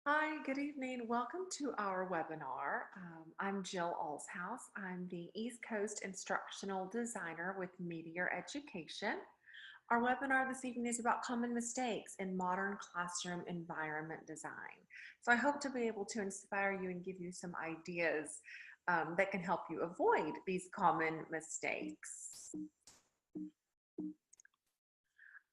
Hi, good evening. Welcome to our webinar. I'm Jill Alshouse. I'm the East Coast Instructional Designer with Meteor Education. Our webinar this evening is about common mistakes in modern classroom environment design. So I hope to be able to inspire you and give you some ideas that can help you avoid these common mistakes.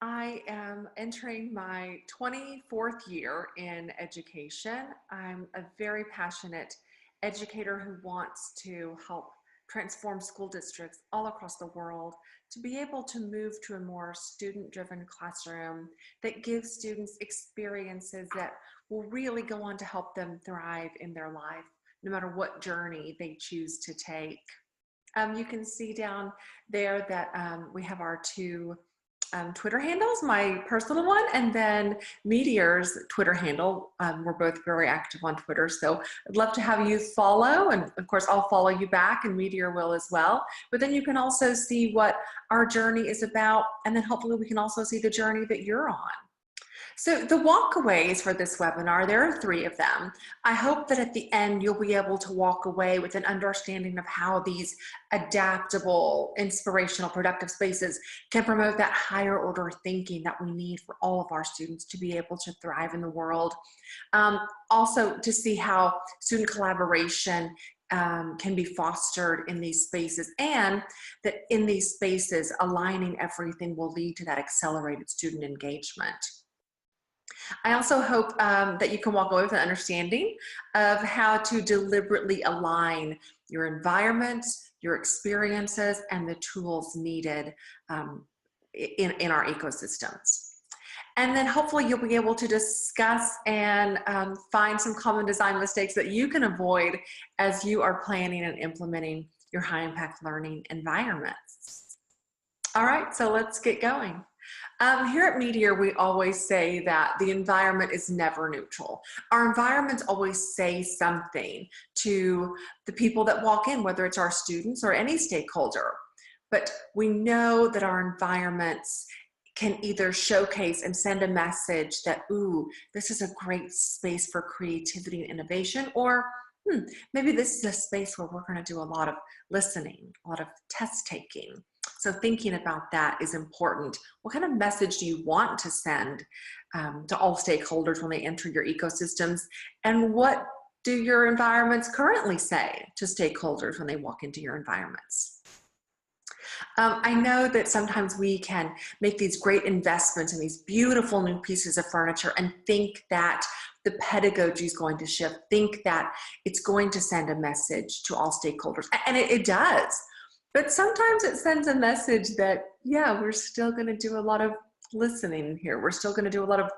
I am entering my 24th year in education. I'm a very passionate educator who wants to help transform school districts all across the world to be able to move to a more student-driven classroom that gives students experiences that will really go on to help them thrive in their life, no matter what journey they choose to take. You can see down there that we have our two Twitter handles, my personal one, and then Meteor's Twitter handle. We're both very active on Twitter, so I'd love to have you follow, and of course I'll follow you back, and Meteor will as well. But then you can also see what our journey is about, and then hopefully we can also see the journey that you're on. So the walkaways for this webinar, there are 3 of them. I hope that at the end you'll be able to walk away with an understanding of how these adaptable, inspirational, productive spaces can promote that higher order thinking that we need for all of our students to be able to thrive in the world. Also to see how student collaboration can be fostered in these spaces, and that in these spaces aligning everything will lead to that accelerated student engagement. I also hope that you can walk away with an understanding of how to deliberately align your environment, your experiences, and the tools needed in our ecosystems. And then hopefully you'll be able to discuss and find some common design mistakes that you can avoid as you are planning and implementing your high impact learning environments. All right, so let's get going. Here at Meteor, we always say that the environment is never neutral. Our environments always say something to the people that walk in, whether it's our students or any stakeholder. But we know that our environments can either showcase and send a message that, ooh, this is a great space for creativity and innovation, or maybe this is a space where we're going to do a lot of listening, a lot of test taking. So thinking about that is important. What kind of message do you want to send to all stakeholders when they enter your ecosystems? And what do your environments currently say to stakeholders when they walk into your environments? I know that sometimes we can make these great investments in these beautiful new pieces of furniture and think that the pedagogy is going to shift, think that it's going to send a message to all stakeholders, and it does. But sometimes it sends a message that, yeah, we're still going to do a lot of listening in here. We're still going to do a lot of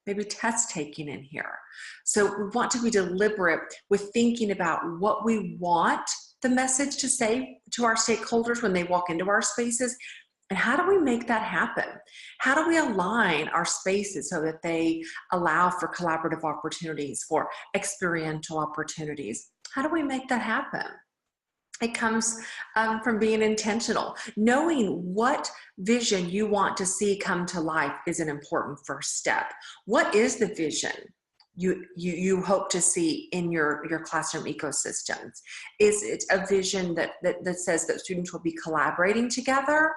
maybe test taking in here. So we want to be deliberate with thinking about what we want the message to say to our stakeholders when they walk into our spaces, and how do we make that happen? How do we align our spaces so that they allow for collaborative opportunities, for experiential opportunities? How do we make that happen? It comes from being intentional. Knowing what vision you want to see come to life is an important first step. What is the vision you hope to see in your classroom ecosystems? Is it a vision that says that students will be collaborating together?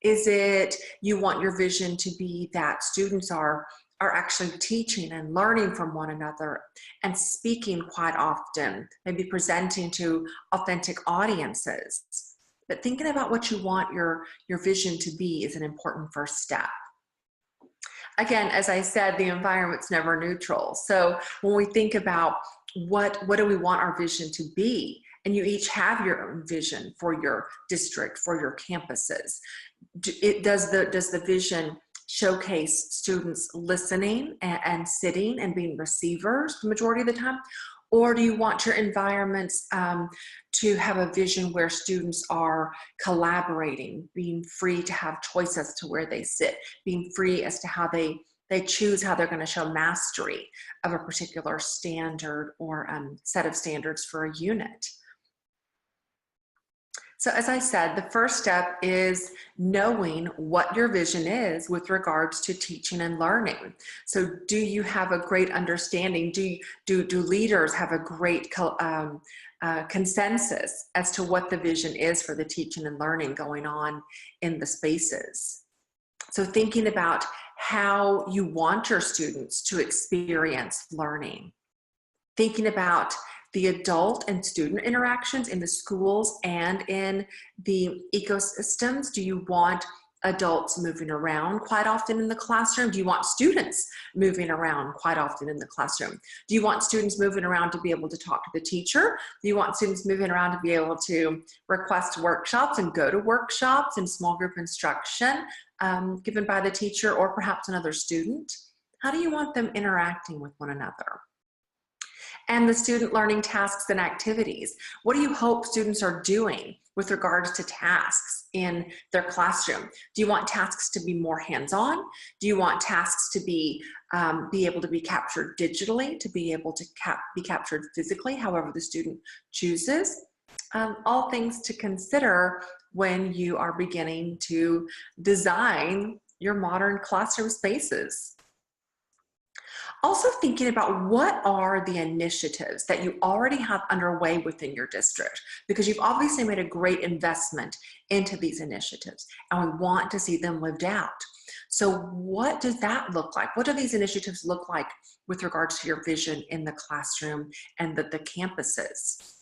Is it you want your vision to be that students are actually teaching and learning from one another and speaking quite often, maybe presenting to authentic audiences? But thinking about what you want your vision to be is an important first step. Again, as I said, the environment's never neutral. So when we think about what do we want our vision to be, and you each have your own vision for your district, for your campuses, does the vision showcase students listening and sitting and being receivers the majority of the time? Or do you want your environments to have a vision where students are collaborating, being free to have choice as to where they sit, being free as to how they choose how they're going to show mastery of a particular standard or set of standards for a unit? So as I said, the first step is knowing what your vision is with regards to teaching and learning. So do you have a great understanding? Do leaders have a great consensus as to what the vision is for the teaching and learning going on in the spaces? So thinking about how you want your students to experience learning. Thinking about the adult and student interactions in the schools and in the ecosystems. Do you want adults moving around quite often in the classroom? Do you want students moving around quite often in the classroom? Do you want students moving around to be able to talk to the teacher? Do you want students moving around to be able to request workshops and go to workshops and small group instruction given by the teacher or perhaps another student? How do you want them interacting with one another? And the student learning tasks and activities. What do you hope students are doing with regards to tasks in their classroom? Do you want tasks to be more hands-on? Do you want tasks to be able to be captured digitally, to be able to be captured physically, however the student chooses? All things to consider when you are beginning to design your modern classroom spaces. Also thinking about what are the initiatives that you already have underway within your district, because you've obviously made a great investment into these initiatives and we want to see them lived out. So what does that look like? What do these initiatives look like with regards to your vision in the classroom and the campuses?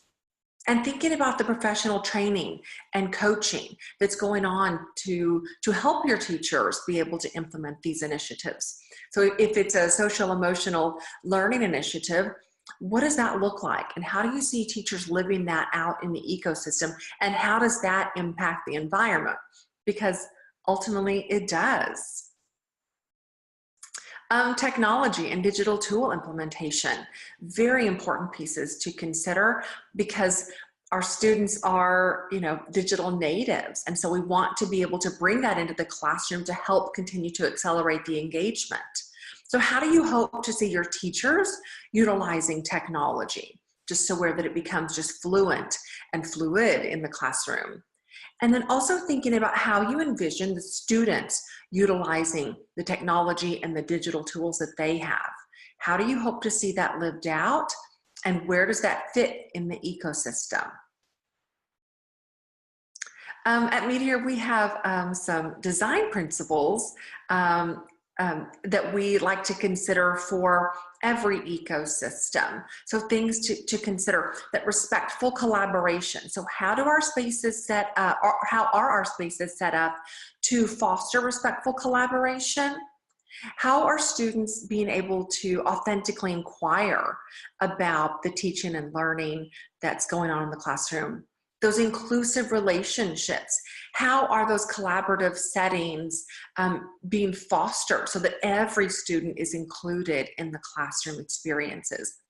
And thinking about the professional training and coaching that's going on to help your teachers be able to implement these initiatives. So if it's a social emotional learning initiative, what does that look like? And how do you see teachers living that out in the ecosystem? And how does that impact the environment? Because ultimately it does. Technology and digital tool implementation, very important pieces to consider because our students are, digital natives. And so we want to be able to bring that into the classroom to help continue to accelerate the engagement. So how do you hope to see your teachers utilizing technology just so where that it becomes just fluent and fluid in the classroom? And then also thinking about how you envision the students utilizing the technology and the digital tools that they have. How do you hope to see that lived out? And where does that fit in the ecosystem? At Meteor, we have some design principles that we like to consider for every ecosystem. So things to consider: that respectful collaboration. So how do our spaces how are our spaces set up to foster respectful collaboration? How are students being able to authentically inquire about the teaching and learning that's going on in the classroom? Those inclusive relationships, how are those collaborative settings being fostered so that every student is included in the classroom experiences?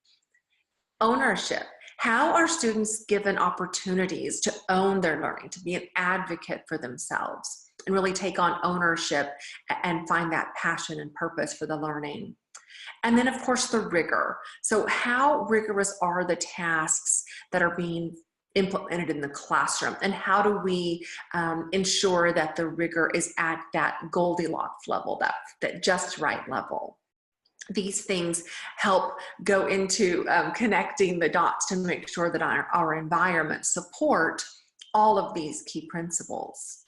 Ownership, how are students given opportunities to own their learning, to be an advocate for themselves and really take on ownership and find that passion and purpose for the learning? And then of course the rigor. So how rigorous are the tasks that are being implemented in the classroom, and how do we ensure that the rigor is at that Goldilocks level, that just right level? These things help go into connecting the dots to make sure that our environment support all of these key principles.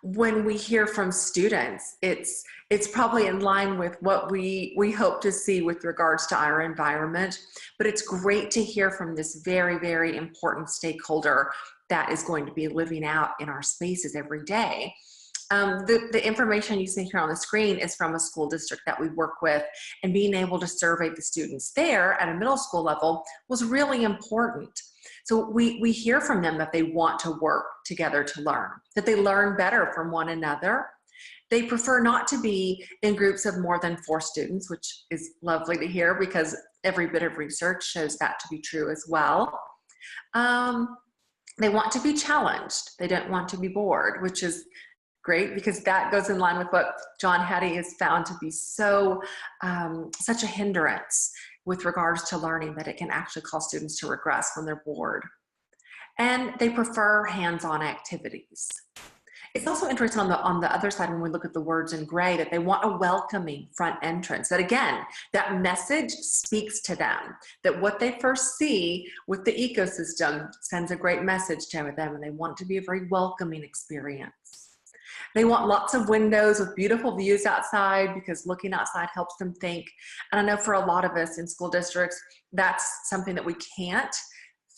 When we hear from students, it's probably in line with what we hope to see with regards to our environment, but it's great to hear from this very, very important stakeholder that is going to be living out in our spaces every day. The information you see here on the screen is from a school district that we work with, and being able to survey the students there at a middle school level was really important. So we hear from them that they want to work together to learn, that they learn better from one another. They prefer not to be in groups of more than 4 students, which is lovely to hear because every bit of research shows that to be true as well. They want to be challenged. They don't want to be bored, which is great because that goes in line with what John Hattie has found to be such a hindrance with regards to learning, that it can actually cause students to regress when they're bored. and they prefer hands-on activities. It's also interesting on the other side when we look at the words in gray that they want a welcoming front entrance. That again, that message speaks to them, that what they first see with the ecosystem sends a great message to them, and they want it to be a very welcoming experience. They want lots of windows with beautiful views outside because looking outside helps them think. And I know for a lot of us in school districts, that's something that we can't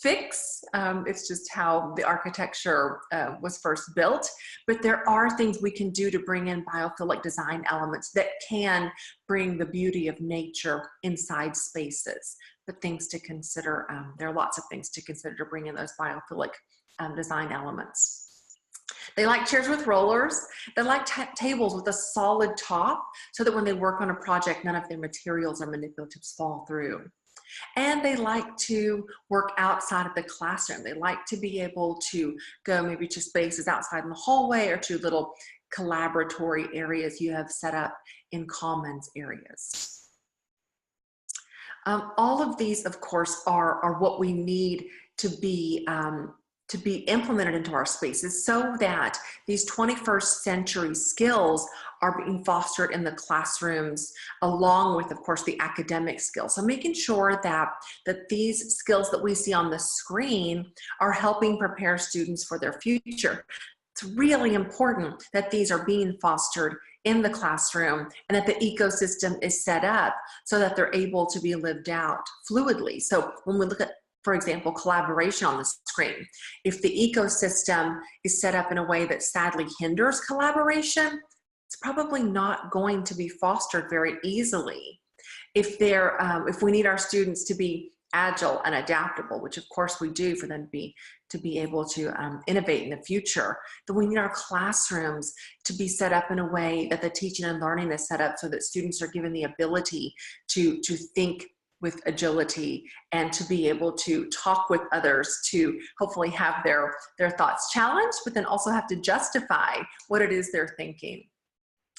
fix. It's just how the architecture was first built. But there are things we can do to bring in biophilic design elements that can bring the beauty of nature inside spaces. But things to consider, there are lots of things to consider to bring in those biophilic design elements. They like chairs with rollers. They like tables with a solid top so that when they work on a project, none of their materials or manipulatives fall through. And they like to work outside of the classroom. They like to be able to go maybe to spaces outside in the hallway or to little collaboratory areas you have set up in commons areas. All of these, of course, are what we need to be implemented into our spaces so that these 21st century skills are being fostered in the classrooms along with, of course, the academic skills. So making sure that these skills that we see on the screen are helping prepare students for their future. It's really important that these are being fostered in the classroom and that the ecosystem is set up so that they're able to be lived out fluidly. So when we look at, for example, collaboration on the screen, if the ecosystem is set up in a way that sadly hinders collaboration, it's probably not going to be fostered very easily. If we need our students to be agile and adaptable, which of course we do for them to be able to innovate in the future, then we need our classrooms to be set up in a way that the teaching and learning is set up so that students are given the ability to think with agility and to be able to talk with others, to hopefully have their thoughts challenged, but then also have to justify what it is they're thinking.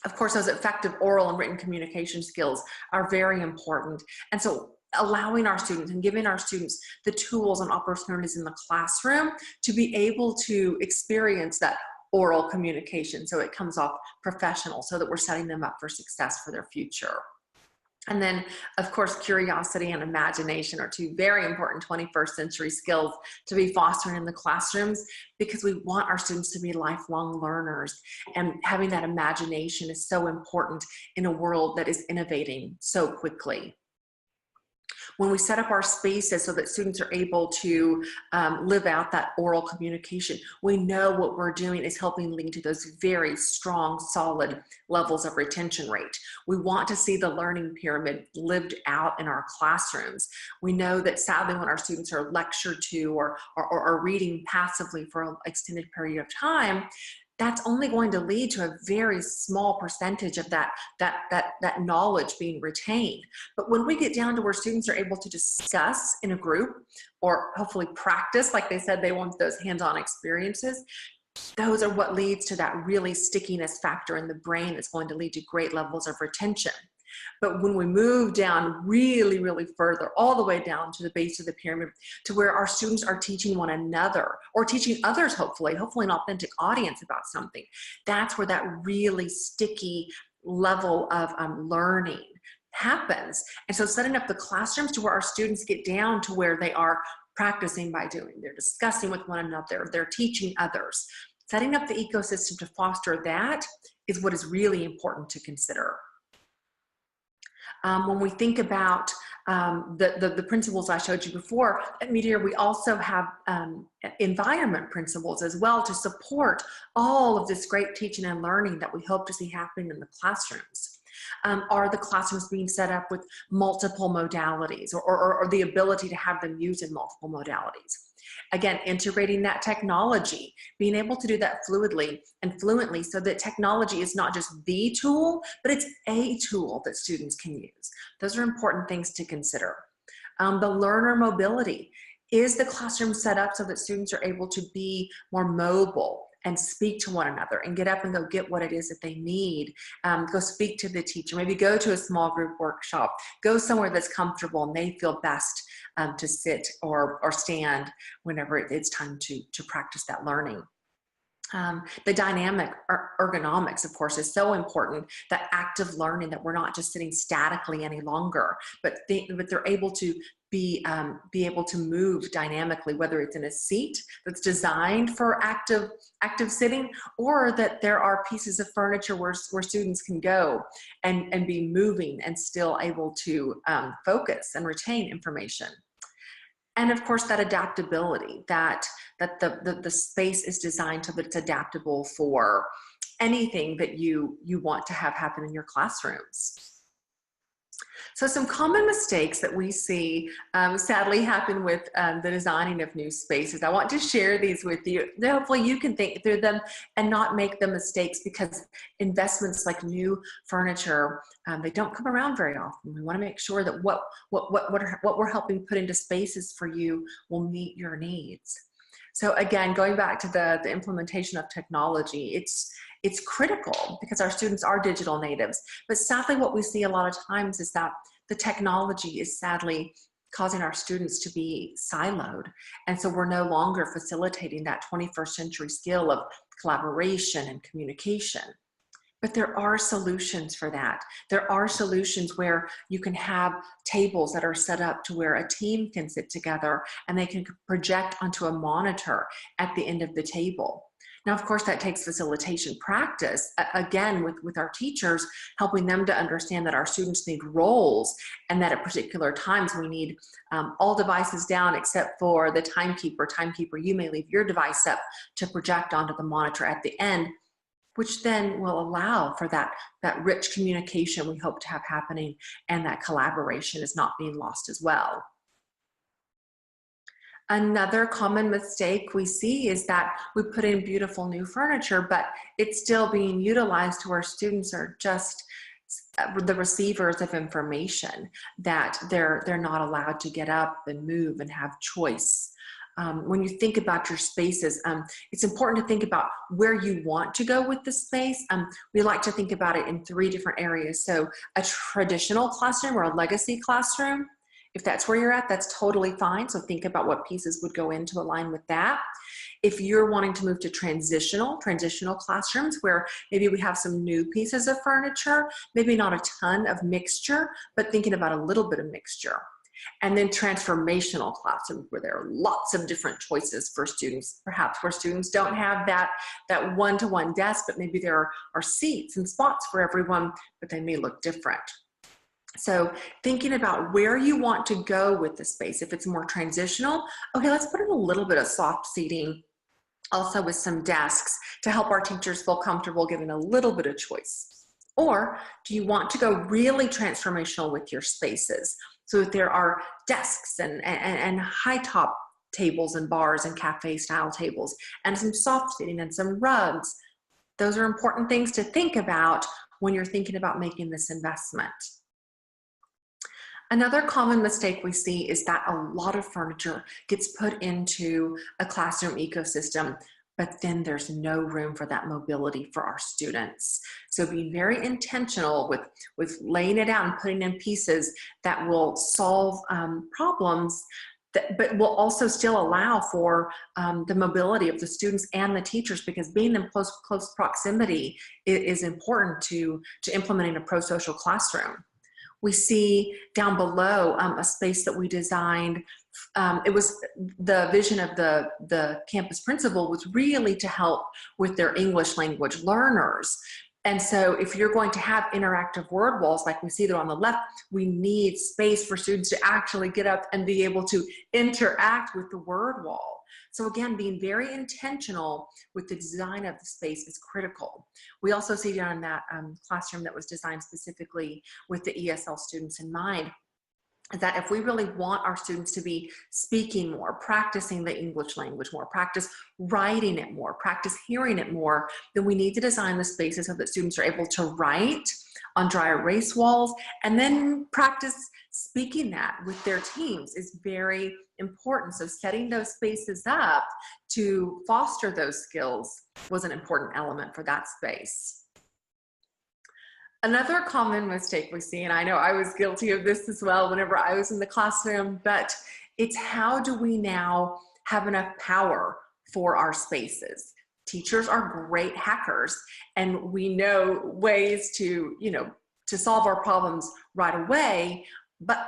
Of course, those effective oral and written communication skills are very important. And so allowing our students and giving our students the tools and opportunities in the classroom to be able to experience that oral communication so it comes off professional, so that we're setting them up for success for their future. And then, of course, curiosity and imagination are two very important 21st century skills to be fostered in the classrooms, because we want our students to be lifelong learners. And having that imagination is so important in a world that is innovating so quickly. When we set up our spaces so that students are able to live out that oral communication, we know what we're doing is helping lead to those very strong, solid levels of retention rate. We want to see the learning pyramid lived out in our classrooms. We know that sadly when our students are lectured to or reading passively for an extended period of time, that's only going to lead to a very small percentage of that knowledge being retained. But when we get down to where students are able to discuss in a group, or hopefully practice, like they said they want those hands-on experiences, those are what leads to that really stickiness factor in the brain that's going to lead to great levels of retention. But when we move down really, really further, all the way down to the base of the pyramid, to where our students are teaching one another or teaching others, hopefully an authentic audience about something, that's where that really sticky level of learning happens. And so setting up the classrooms to where our students get down to where they are practicing by doing, they're discussing with one another, they're teaching others. Setting up the ecosystem to foster that is what is really important to consider. When we think about the principles I showed you before, at Meteor we also have environment principles as well to support all of this great teaching and learning that we hope to see happening in the classrooms. Are the classrooms being set up with multiple modalities or the ability to have them used in multiple modalities? Again, integrating that technology, being able to do that fluidly and fluently so that technology is not just the tool, but it's a tool that students can use. Those are important things to consider. The learner mobility. Is the classroom set up so that students are able to be more mobile and speak to one another and get up and go get what it is that they need. Go speak to the teacher, maybe go to a small group workshop, go somewhere that's comfortable and they feel best to sit or stand whenever it's time to practice that learning. The dynamic ergonomics, of course, is so important. That active learning, that we're not just sitting statically any longer, but they're able to be able to move dynamically, whether it's in a seat that's designed for active sitting, or that there are pieces of furniture where students can go and be moving and still able to focus and retain information. And of course, that adaptability, that the space is designed so that it's adaptable for anything that you want to have happen in your classrooms. So some common mistakes that we see sadly happen with the designing of new spaces. I want to share these with you. Hopefully you can think through them and not make the mistakes, because investments like new furniture, they don't come around very often. We want to make sure that what we're helping put into spaces for you will meet your needs. So again, going back to the implementation of technology, it's critical because our students are digital natives. But sadly, what we see a lot of times is that the technology is sadly causing our students to be siloed. And so we're no longer facilitating that 21st century skill of collaboration and communication. But there are solutions for that. There are solutions where you can have tables that are set up to where a team can sit together and they can project onto a monitor at the end of the table. Now, of course, that takes facilitation practice, again, with our teachers, helping them to understand that our students need roles and that at particular times we need all devices down except for the timekeeper. Timekeeper, you may leave your device up to project onto the monitor at the end, which then will allow for that rich communication we hope to have happening, and that collaboration is not being lost as well. Another common mistake we see is that we put in beautiful new furniture, but it's still being utilized to where students are just the receivers of information, that they're not allowed to get up and move and have choice. When you think about your spaces, it's important to think about where you want to go with the space. We like to think about it in 3 different areas. So a traditional classroom or a legacy classroom, if that's where you're at, that's totally fine. So think about what pieces would go in to align with that. If you're wanting to move to transitional classrooms where maybe we have some new pieces of furniture, maybe not a ton of mixture, but thinking about a little bit of mixture. And then transformational classrooms where there are lots of different choices for students, perhaps where students don't have that one-to-one desk, but maybe there are seats and spots for everyone, but they may look different. So thinking about where you want to go with the space. If it's more transitional, okay, let's put in a little bit of soft seating, also with some desks to help our teachers feel comfortable giving a little bit of choice. Or do you want to go really transformational with your spaces? So if there are desks and high top tables and bars and cafe style tables and some soft seating and some rugs, those are important things to think about when you're thinking about making this investment. Another common mistake we see is that a lot of furniture gets put into a classroom ecosystem, but then there's no room for that mobility for our students. So being very intentional with laying it out and putting in pieces that will solve problems, but will also still allow for the mobility of the students and the teachers, because being in close proximity is important to implementing a pro-social classroom. We see down below a space that we designed. It was the vision of the campus principal was really to help with their English language learners. And so if you're going to have interactive word walls like we see there on the left, we need space for students to actually get up and be able to interact with the word wall. So again, being very intentional with the design of the space is critical. We also see down in that classroom that was designed specifically with the ESL students in mind, that if we really want our students to be speaking more, practicing the English language more, practice writing it more, practice hearing it more, then we need to design the spaces so that students are able to write on dry erase walls, and then practice speaking that with their teams is very important. So setting those spaces up to foster those skills was an important element for that space. Another common mistake we see, and I know I was guilty of this as well whenever I was in the classroom, but it's how do we now have enough power for our spaces? Teachers are great hackers, and we know ways to, to solve our problems right away. But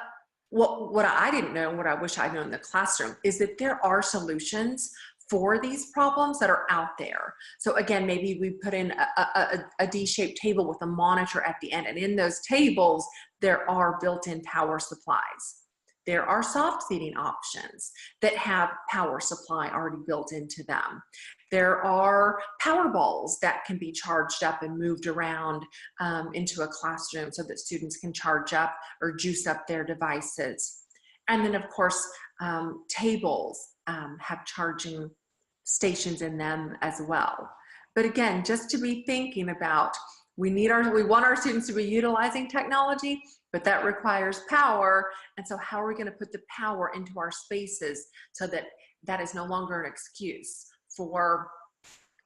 what I didn't know, and what I wish I'd known in the classroom, is that there are solutions for these problems that are out there. So again, maybe we put in a D-shaped table with a monitor at the end, and in those tables, there are built-in power supplies. There are soft seating options that have power supply already built into them. There are power balls that can be charged up and moved around into a classroom so that students can charge up or juice up their devices. And then of course, tables have charging stations in them as well. But again, just to be thinking about, we want our students to be utilizing technology, but that requires power. And so how are we going to put the power into our spaces so that that is no longer an excuse for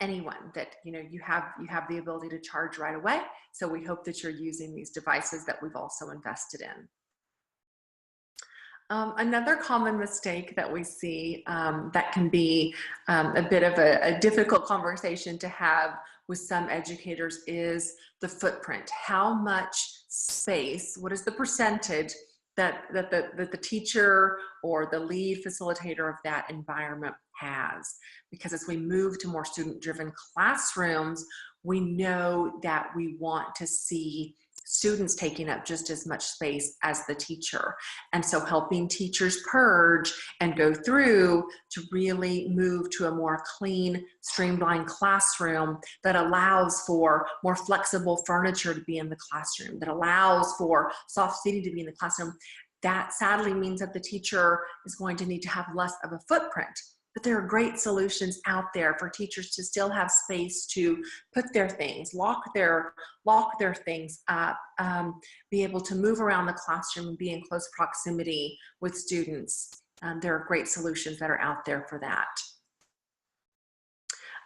anyone, that you have the ability to charge right away. So we hope that you're using these devices that we've also invested in. Another common mistake that we see that can be a bit of a difficult conversation to have with some educators is the footprint. How much space, what is the percentage that the teacher or the lead facilitator of that environment has? Because as we move to more student-driven classrooms, we know that we want to see students taking up just as much space as the teacher. And so helping teachers purge and go through to really move to a more clean, streamlined classroom that allows for more flexible furniture to be in the classroom, that allows for soft seating to be in the classroom. That sadly means that the teacher is going to need to have less of a footprint. But there are great solutions out there for teachers to still have space to put their things, lock their things up, be able to move around the classroom and be in close proximity with students. There are great solutions that are out there for that.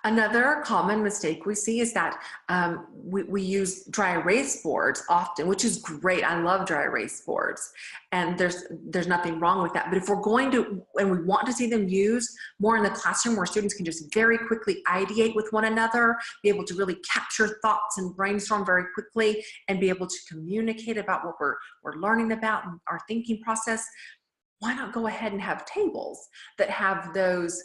Another common mistake we see is that we use dry erase boards often, which is great. I love dry erase boards, and there's nothing wrong with that. But if we're going to, and we want to see them used more in the classroom where students can just very quickly ideate with one another, be able to really capture thoughts and brainstorm very quickly, and be able to communicate about what we're learning about and our thinking process, why not go ahead and have tables that have those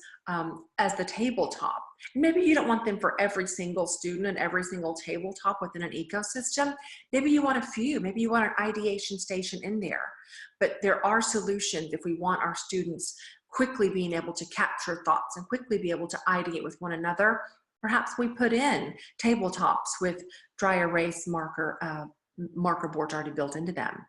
as the tabletop? Maybe you don't want them for every single student and every single tabletop within an ecosystem. Maybe you want a few, maybe you want an ideation station in there. But there are solutions if we want our students quickly being able to capture thoughts and quickly be able to ideate with one another. Perhaps we put in tabletops with dry erase marker boards already built into them.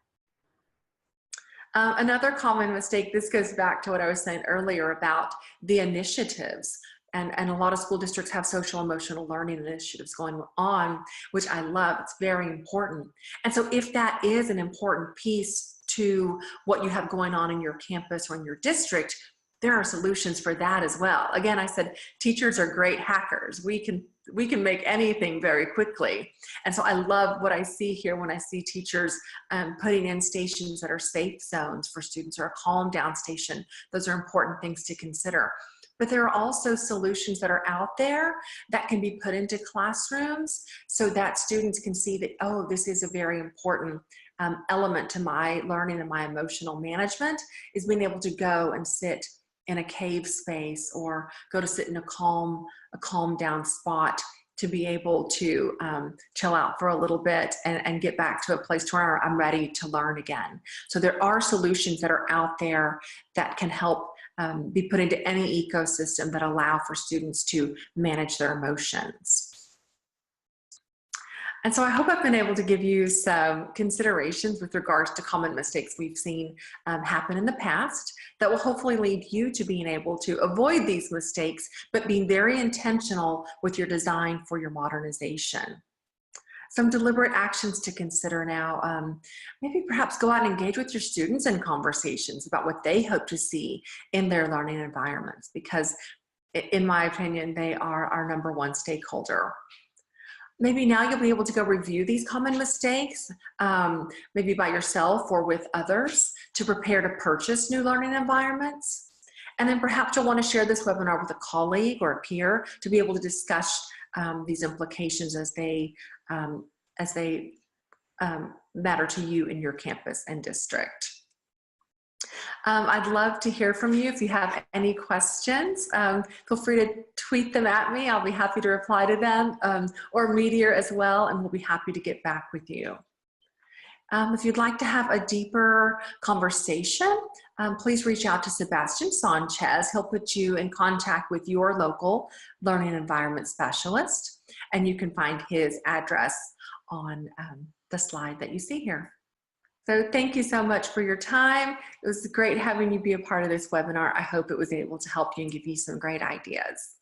Another common mistake, this goes back to what I was saying earlier about the initiatives. And a lot of school districts have social emotional learning initiatives going on, which I love. It's very important. And so if that is an important piece to what you have going on in your campus or in your district, there are solutions for that as well. Again, I said teachers are great hackers. We can make anything very quickly. And so I love what I see here when I see teachers putting in stations that are safe zones for students, or a calm down station. Those are important things to consider. But there are also solutions that are out there that can be put into classrooms so that students can see that, oh, this is a very important element to my learning and my emotional management, is being able to go and sit in a cave space or go to sit in a calm down spot to be able to chill out for a little bit and get back to a place where I'm ready to learn again. So there are solutions that are out there that can help be put into any ecosystem that allow for students to manage their emotions. And so I hope I've been able to give you some considerations with regards to common mistakes we've seen happen in the past that will hopefully lead you to being able to avoid these mistakes, but being very intentional with your design for your modernization. Some deliberate actions to consider now. Maybe perhaps go out and engage with your students in conversations about what they hope to see in their learning environments, because in my opinion, they are our #1 stakeholder. Maybe now you'll be able to go review these common mistakes, maybe by yourself or with others, to prepare to purchase new learning environments. And then perhaps you'll want to share this webinar with a colleague or a peer to be able to discuss these implications as they matter to you in your campus and district. I'd love to hear from you. If you have any questions, feel free to tweet them at me. I'll be happy to reply to them, or Meteor as well, and we'll be happy to get back with you. If you'd like to have a deeper conversation, please reach out to Sebastian Sanchez. He'll put you in contact with your local learning environment specialist, and you can find his address on the slide that you see here. So thank you so much for your time. It was great having you be a part of this webinar. I hope it was able to help you and give you some great ideas.